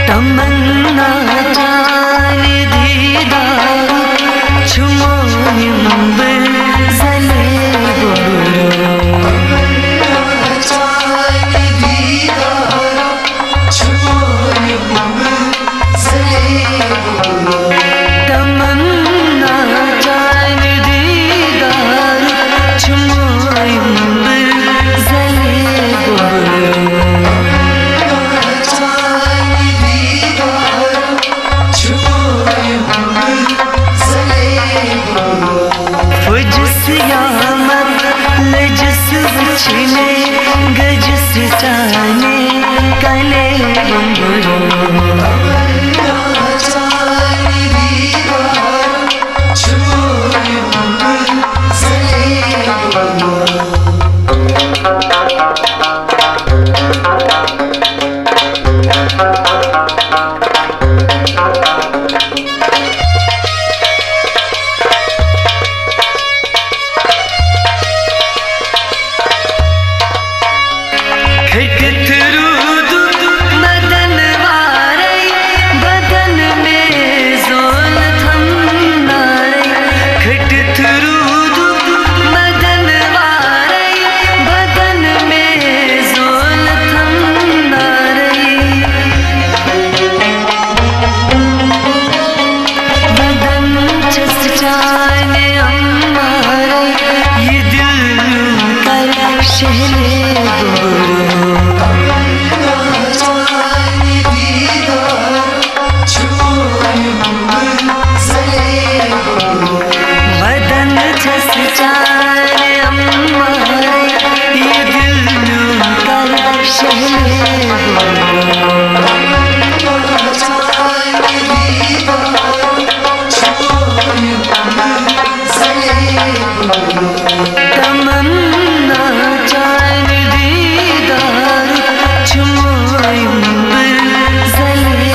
तमन्ना जाने दीदार छुमो हिम्बर जले तमन्ना जाने दीदार छुमो हिम्बर जले लजस छिने गजस जाने कले बंगरो मदन वारे बदन में जोल थम नारे खट थरूदु मदन वारे बदन में जोल थम नारे बदन चस जाने अम्मारे ये दिल कर शहले तमन्ना जाने दीदार छुमो हिम्बर जले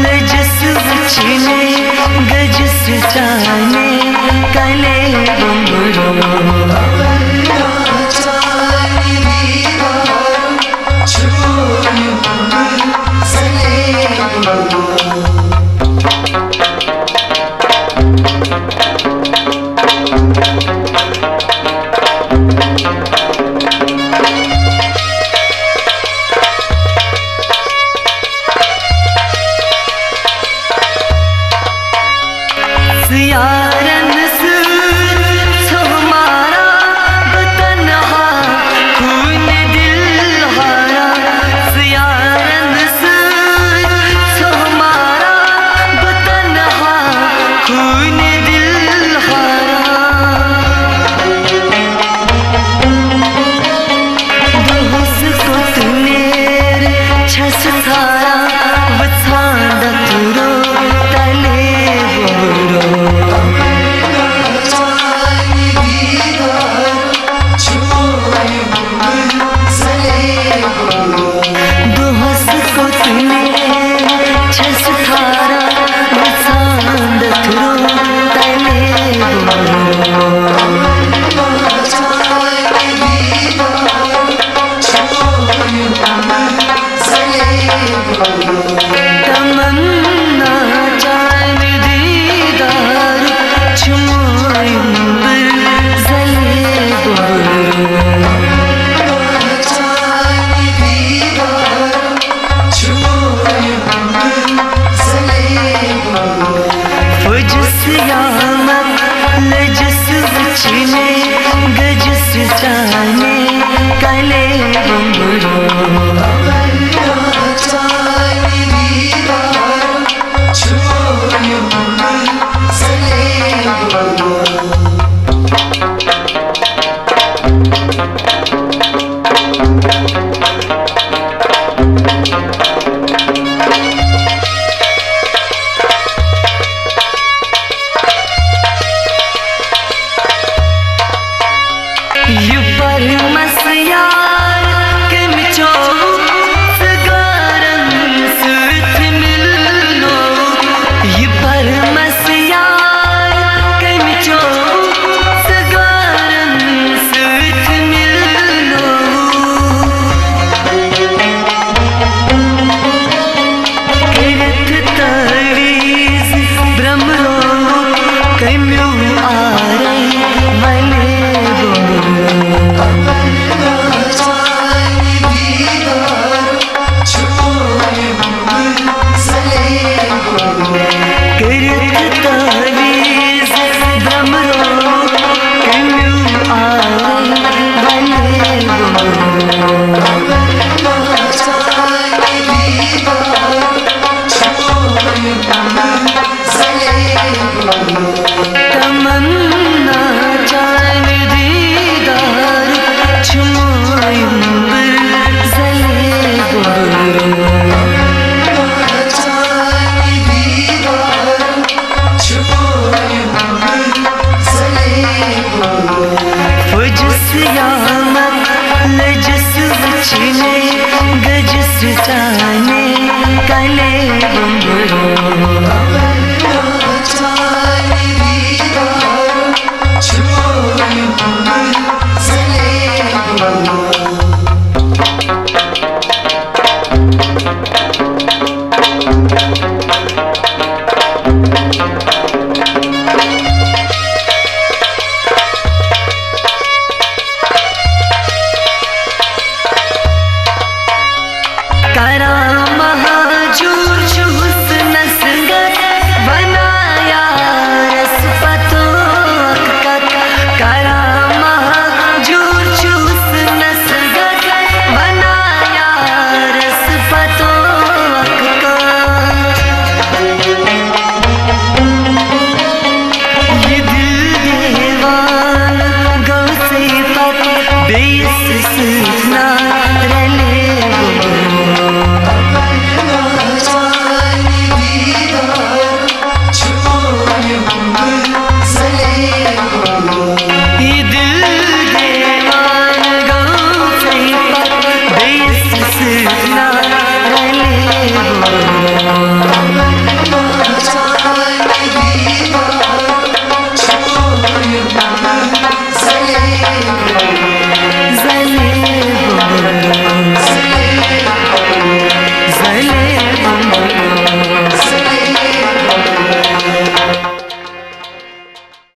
लजस छिने गजस जाने कले बंगरो यारन से तुम्हारा परमस यार के मिचो सगारन सुथ मिलनो ये परमस यार के मिचो सगारन सुथ मिलनो किरत तड़ीज ब्रह्मरो कम्यू आरे मले तमन्ना जान दीदार छुमायूं जले फुजस यामत लजस बचने गजस जाने कले बुंबरो Thank you.